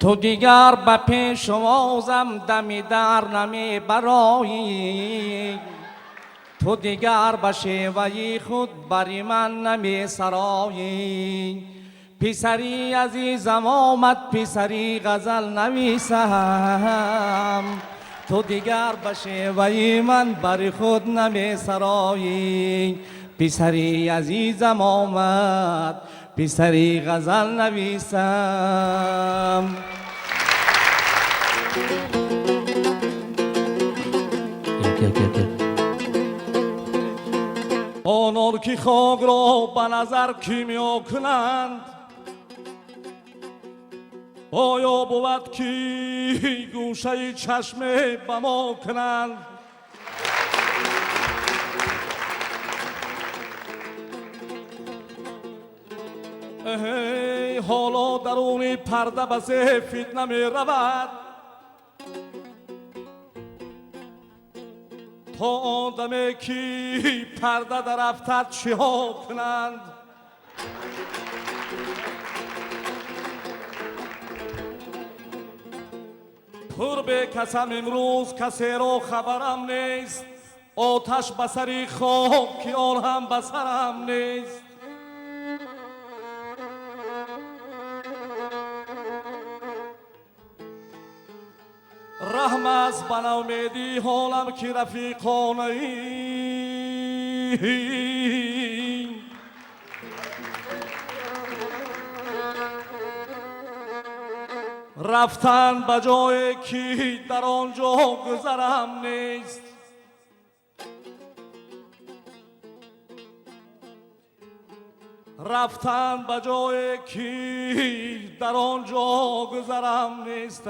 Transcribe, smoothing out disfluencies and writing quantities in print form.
تو دیگر به پیش وازم دمی در نمی برایی، تو دیگر به شیوه خود بری من نمی سرایی. پسری عزیزم آمد پسری غزل نویسم، تو دیگر به شیوه من بری خود نمی سرایی. پسری عزیزم آمد پسری غزل نویسم. آنان که خاک را به نظر کیمیا کنند، آیا بود که گوشه چشم به ما کنند؟ حالا درون پرده بس فتنه می رود، تا آدمی که پرده در افتد چه ها کنند؟ پر به کسم امروز کسی را خبرم نیست، آتش بسری خاک که آن هم بسرم نیست. رحم است به نومیدی حالم که رفیقانه ای، رفتن به جایی که در آنجا گذرم نیست. رفتن به جایی که در آنجا گذرم نیست.